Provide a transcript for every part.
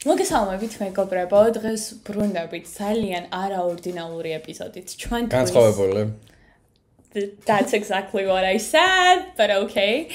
მოგესალმებით მეგობრებო, დღეს ბრუნდებით ძალიან არაორდინალური ეპიზოდით. ჩვენ განსხვავებული. That's exactly what I said, but okay.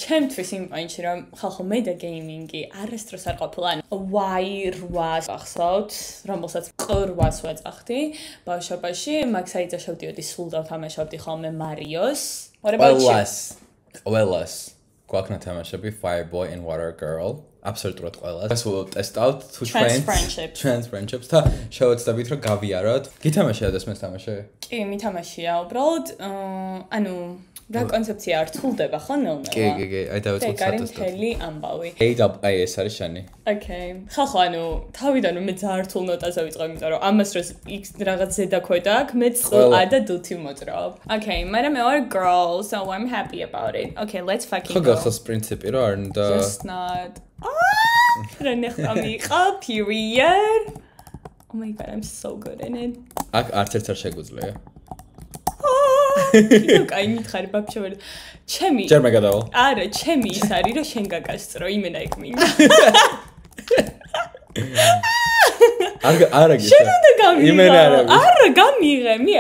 ჩემთვის იმ პოინტში რომ ხალხო მე და გეიმინგი არასდროს არ ყოფილა. Y8 ახსოვთ, რომელსაც ყრვას ვეძახდი. ბავშვობაში მაგ საიტზე შევდიოდი სულ დავთამაშობდი ხოლმე Marios. What about you? ყველას გვაქვს თამაშები Fireboy and Water Girl. Absolutely ყველას. ეს ვტესტავთ თუ trans friendships და შევეცდებით რომ გავიაროთ. გითამაშია და ეს თამაში? კი, მითამაშია, უბრალოდ ანუ რა კონცეფცია არ თულდება ხო ნელ-ნელა. კი, აი დავიწყოთ სატესტად. მთელი ამბავი. AWS არის შენი. Okay. ხახო, ანუ თავიდან მე ძალიან რთულ ნოტაზე ვიწყებ, იმიტომ რომ ამას დროს X რაღაც ზედაქვედა აქვს, მე A და D-ი მოძრაობ. Okay, მაგრამ მე ვარ girl, so I'm happy about it. Okay, let's fucking go. ხო გახსოვს პრინციპი რომ არ უნდა Just not. რა ნახამიყა, period. Oh my god, I'm so good in it. აქ არც ერთ არ შეგვიძლია. კიდევ კაი მითხარი ბაბშველი. ჩემი ჯერ მე გადავალ. არა, ჩემი ის არის რომ შენ გაგასწრო, იმენა იქ მინდა. არა გიშა. შენ უნდა გამიღე. იმენა არა. არა, გამიღე. მე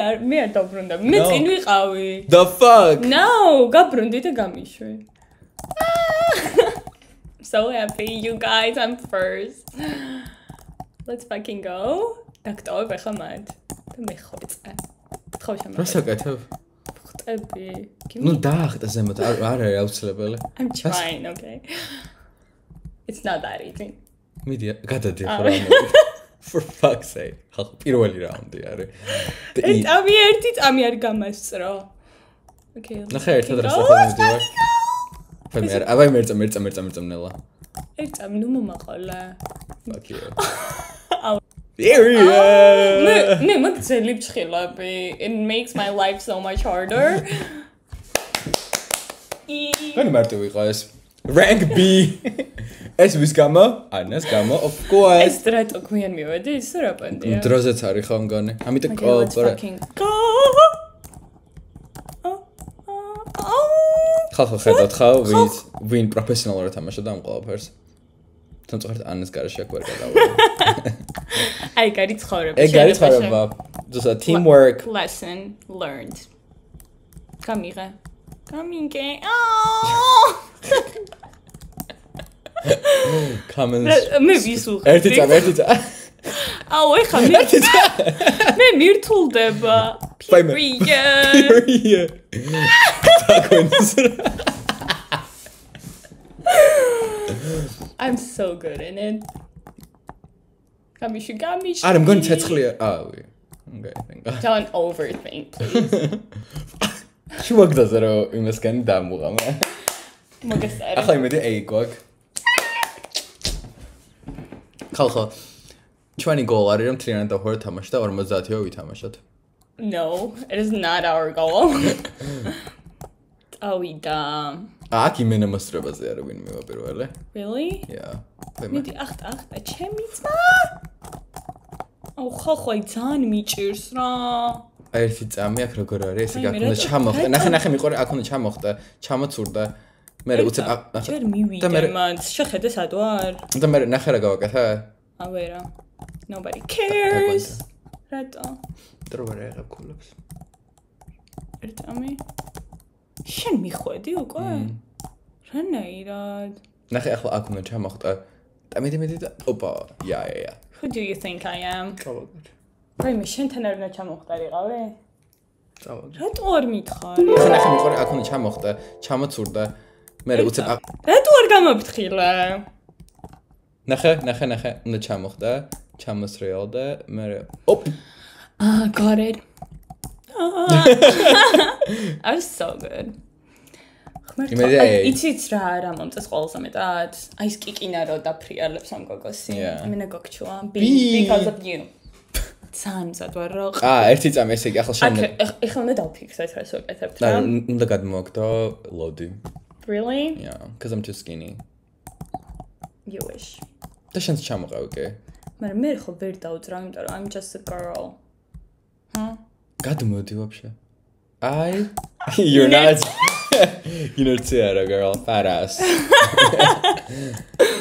არ დაბრუნდა. მე წინ ვიყავი. The fuck? No, გაბრუნდი და გამიშვი. So happy, you guys, I'm first. Let's fucking go. დაქტოვებ ახლა მათ. და მე ხოწე. ხო შემო. რა საკეთებ? ხტები. ნუ დაახტა ზემოთ, არ არის აუცილებელი. I'm trying, okay. It's not that easy. მიდი, გადადი ახლა. For fuck's sake. ხალხო, პირველი რაუნდი არის. ამი ერთი წამი არ გამასწრო. Okay. ნახე ერთად რა საფრთხე მიდივარ. აბა მერწა ნელა. ერთ წამი ნუ მომაყოლა. Fuck you. მე მაგცელი ფხილები. It makes my life so much harder. განი მარტივი იყო ეს. Rank B. ეს ვის გამო? ანას გამო, of course. ეს რატო გვიან მივედი, ის რა პანდია. დროზეც არის ხო მგონი. ამიტომ ხალხო ხედავთ ხა ვინ პროფესიონალურად თამაშობდა ამ ყველაფერს. თუმცა ანას garaში აქ ვერ გადავალ. აი კარი ცხოვრება. ეგ არის ცხოვრება. Just a teamwork lesson learned. გამიღე. Comments. მე ვისუხე. ერთი წამი. აუ ეხა მე მირთულდება. Period. I'm so good in it. Gamishi. I'm going to cechlია. Okay, thank God. Don't overthink, please. შუაგდაზე რომ იმასგანი დამუღამა. მოგესწარი. ახლა იმედი A გვაქვს. ხალხო ჩვენი goal არის რომ ტრიანად დავხوارოთ თამაში და 50-ო ვითამაშოთ. No, it is not our goal. ავიდა. აქ იმენა მასწრებაზე არა ვინ მევა პირველი. Really? Yeah. მიდი ახტა ჩემი ძმა. აუ ხახო აი ძალიან მიჭირს რა. ერთი წამი აქ როგორ არის ესე გაქონდა ჩამოხდა. ნახე მიყორე აქ უნდა ჩამოხდა, ჩამოცურდა. მე უცებ ჯერ მივიდე მანდ შეხედე სად ვარ? და მე ნახე რა გავაკეთე? ავერა. Nobody cares. რატო? დრო ვერ აღებ ქულებს. ერთამი. შენ მიხვედი უკვე? რანაირად? ნახე ახლა აქ უნდა ჩამოხდა. და მიდი და ოპა, yeah. Who do you think I am? წავაგდე. რაიმე შენთან არ უნდა ჩამოხდარიყავე? წავაგდე. რატო არ მითხარ? ნახე მიყორე აქ უნდა ჩამოხდა, ჩამოცურდა. მე უცებ რატო არ გამაფრთხილე? ნახე, უნდა ჩამოხდა, ჩამოსრიალდა, მე ოპ. Got it. I was so good. იცით რა მომწეს ყველაზე მეტად? აი ეს კიკინა რო დაფრიალებს ამ გოგოსი. იმენა გოგჩუა. Because of you. ძალიან ვარ რო. ერთი წამი ესე იგი ახლა შენ. ეხლა უნდა დავფიქსე ეს რას ვაკეთებ რა? უნდა გადმოვაგდო ლოდი. Really? Yeah, because I'm too skinny. You wish. და შენც ჩამოყავი კი? მაგრამ მე ხო ვერ დავძრავ, იმიტომ რომ I'm just a girl. გადმოდი ვაფშე. You're not ინერცია არა girl, fat ass.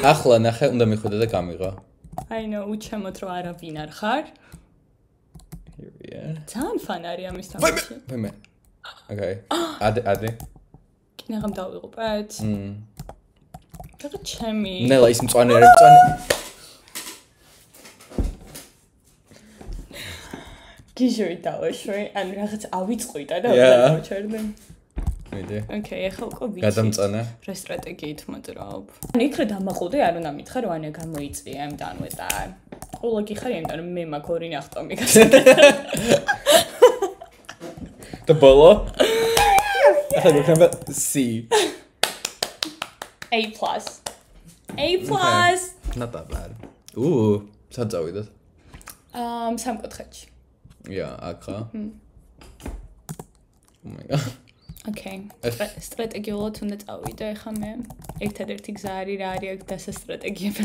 ახლა ნახე, უნდა მიხვიდე და გამიღო. I know, უჩემოთ რომ არავინ არ ხარ. Here we are. ძალიან ფან არის ამის თამაში. ვიმე. Okay. ადი. კინაღამ დავიღუპეთ. რაღაც ჩემი. ნელა ის მწვანე არის, მწვანე. გიჟური დავაშვი, ან რაღაც ავიწყვიდა და დავაჩერდე. მიდი. Okay, ახლა უკვე ვიცი. გადამწანა. რა სტრატეგიით მოძრაობ. ან იქ რა დამაყუდე, არ უნდა მითხრა რომ ანა გამოიწვია იმდანვე და ყველა გიხარი იმდან რომ მე მაქვს ორი ნახტომი გასაკეთე. და ბოლო? ახლა გქნება C. A+. Not that bad. სად წავიდეთ? სამკუთხედში. Yeah, akha. Oh my god. Okay. სტრატეგიულად უნდა წავიდე ხა მე. ერთადერთი გზა არის რა არის აქ დასასტრატეგიები.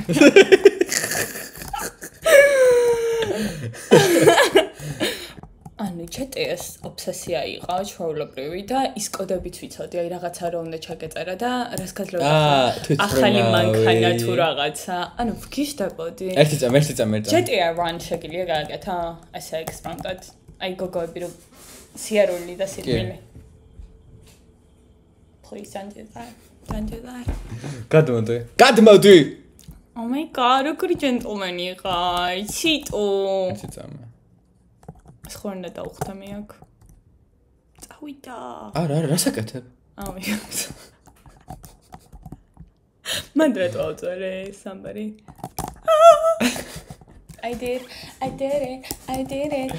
ანუ ჩეტეს ობსესია იყო ჩვეულებრივი და ის კოდებიც ვიცოდი, აი რაღაცა რომ უნდა ჩაგეწერა და რას გაძლევდა ახალი მანქანა თუ რაღაცა. ანუ ვგიშდებოდი. ერთი წამი. GTA Run შეგიძლია გააკეთა ესე ექსპრომტად. აი გოგოები რომ სიარული და სიკვდილი. Please don't do that. გადმოდი. Oh my god, როგორი ჯენტლმენი ხარ. ციტო. ერთი წამი. სხვა უნდა დავხვდა მე აქ. წავიდა. არა, რასაკეთებ? Oh my god. მანდრეთ ავწერე somebody. I did it.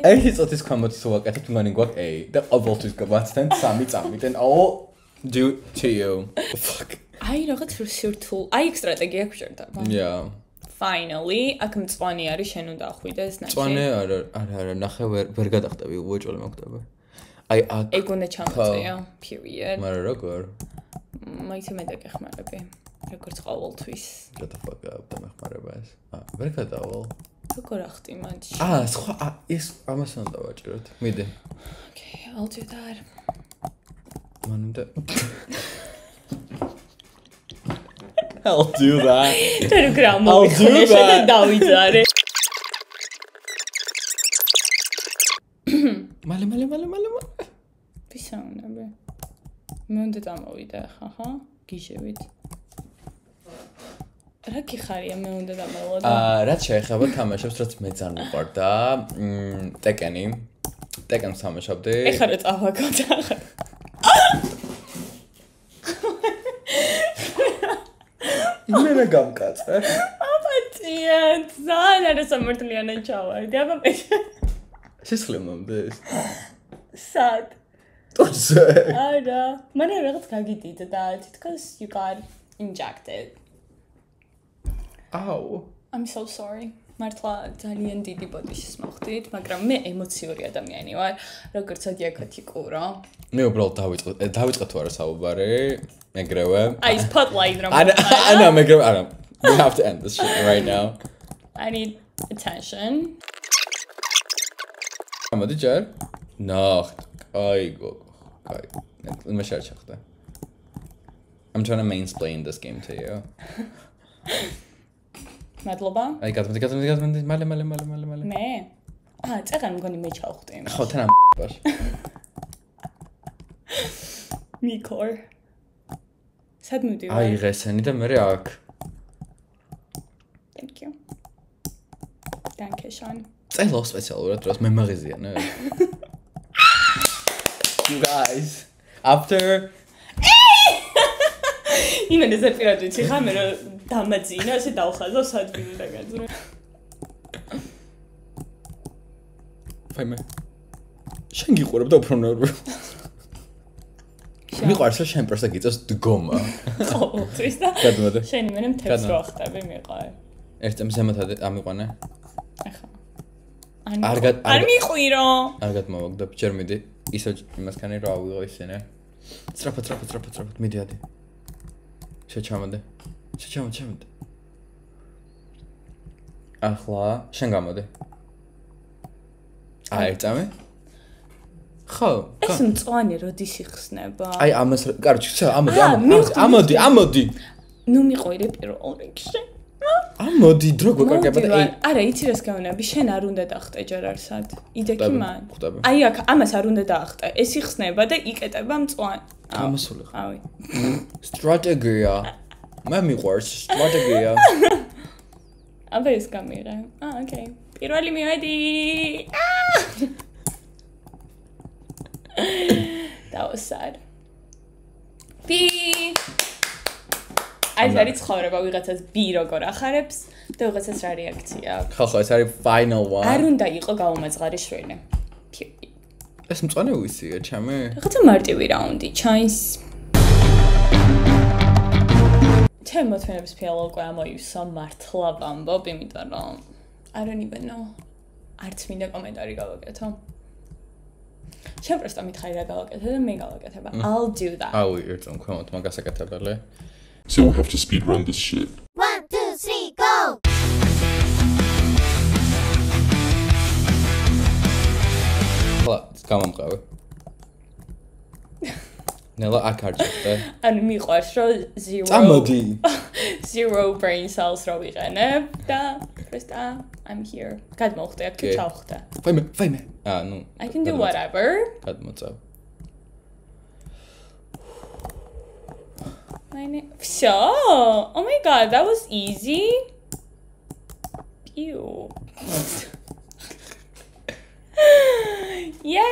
ერთი წუთის ქვემოთ თუ ვაკეთებ, მანი გვაქვს A და ყოველთვის გავაცდენ 3 წამიდან. Oh, do to you. Fuck. აი რაღაც სურთულ. აი სტრატეგია გვჭირდება. Yeah. Finally, აქ მწვანე არის, შენ უნდა ახვიდეს ნახე. მწვანე არა, ნახე ვერ გადახტები, უეჭველი მოხდება. აი აქ. ეგ უნდა ჩამოწეო, period. მაგრამ როგორ? მაინც მე დაგეხმარები. როგორც ყოველთვის. Shut the fuck up, დამეხმარება ეს. ვერ გადავალ. როგორ ახტი მანდში? სხვა ეს ამას უნდა ვაჭიროთ. მიდი. Okay, I'll do that. მანამდე I'll do that. Telegram-ი ხოშა დავიძარე. მალე. ვისაუნები. მე უნდა დამოვიდე ხა, გიჟევით. რა გიხარია მე უნდა დამოვიდე? რაც შეეხება თამაშებს, რაც მე ძალიან მიყვარდა, ტეკენი. ტეკენს თამაშობდი. ეხლა რა წავაგოთ ახლა. იმენა გამკაცე. აპატია, ძალიან არასამართლიანი ჩავარდი. აბა შესხლემამდე ეს. სად? ტოცე. არა, მან რაღაც გაგიდიდა თითქოს you got injected. Ow. I'm so sorry. მართლა ძალიან დიდი ბოდიშის მოხდით, მაგრამ მე ემოციური ადამიანი ვარ, როგორც ოდიაკათიკურო. მე უბრალოდ დავიწყე თუ არა საუბარი, ეგრევე. აი spotlight რომ არა, მეგრევე არა. We have to end this shit right now. I need attention. მოდი ჯერ. ნახ, აი გოგო. აი, მე შეერჩახდა. I'm trying to mansplain this game to you. მადლობა. აი გადმოდი, მალე. მე? წეგან მგონი მე ჩავხტი იმაში. ხო, თან ბაშ. მიკორ. სად მივდივარ? აი ღესენი და მე აქ. Thank you. Danke schön. წელო სპეციალურად დროს მე მაღიზიანე. You guys, after იმენ ეს პირად ვიცი ხა მე რომ დამაძინა ასე დავხაზო საძბილი და გაძრე. ფაიმე. შენ გიყურებ და უფრო ნერვი. მიყვარს შენ პროსტა გიწევს დგომა. ყოველთვის და გადმოდი. შენ იმენა მთებს რო ახტები მიყარე. ერთ წამს ზემოთ ამიყვანე. ახლა. არ მიყვირო. არ გადმოვაგდებ, ჯერ მიდი. ისო იმასკანი რა ავიღო ისინე. სწრაფად, მიდი ადი. შეჩამოდე. ახლა შენ გამოდი. ერთ წამი. ხო. ეს მწვანე როდის იხსნება? აი ამას, კაროჩე, ამოდი. ნუ მიყვირე პირველ რიგში. ამოდი, დრო გვეკარგება და არა, იცი რას გავუნები, შენ არ უნდა დაახტე ჯერ არსად. იდექი მან. ხვდები. აი აქ ამას არ უნდა დაახტე. ეს იხსნება და იკეტება მწვანე. ამასული ხო. ავი. სტრატეგია. მე მიყვარს სტრატეგია. აბა ეს გამიღე. ოკეი. პირველი მივედი. That was sad. P. აი ეს არის ცხოვრება, ვიღაცას B როგორ ახარებს და ვიღაცას რა რეაქცია აქვს. ხო, ეს არის final one. არ უნდა იყო გაუმაძღარი შვილი. ეს მწვანე ვისია, ჩემი? რაღაცა მარტივი რაუნდი, ჩაის. ჩემ მოთმენების ფილმ უკვე ამოივსო მართლა ვამბობ, იმიტომ რომ I don't even know. არც მინდა კომენტარი გავაკეთო. შენ პროსტა მითხარი რა გავაკეთე და მე გავაკეთება. I'll do that. აუ, ერთო მქონოთ მაგასაკეთებელი. So we have to speed run this shit. 1, 2, 3, go! ხლა, გამომყავე. ნელა აქ არ ჩახტე. ანუ მიყვარს რომ წამოდი. 0 brain cells რო ვიყენებ და პროსტა I'm here. გადმოვხდე აქ თუ ჩავხდე. ვაიმე. ნუ. I can do whatever. გადმოწავ. Всё. Oh my god, that was easy. Ew. Yes.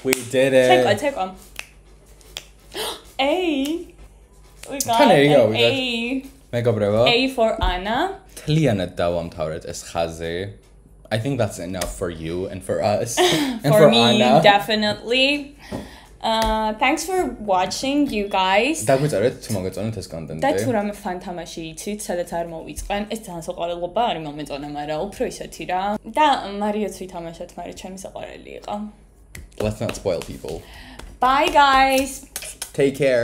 We did it. Take one. A. We got Can you go? an A. მეგობრებო. A for Anna. თლიანად დავამთავრეთ ეს ხაზი. I think that's enough for you and for us and For me, Anna. definitely. Thanks for watching, you guys. დაგვიწერეთ თუ მოგეწონათ ეს კონტენტი. და თუ რამე ფან თამაში იცით, სადაც არ მოვიწყენ, ეს ძალიან საყვარელობა არის მომეწონა, მაგრამ უფრო ისეთი რა. და მარიოც ვითამაშეთ, მაგრამ ჩემი საყვარელი იყო. Let's not spoil people. Bye guys. Take care.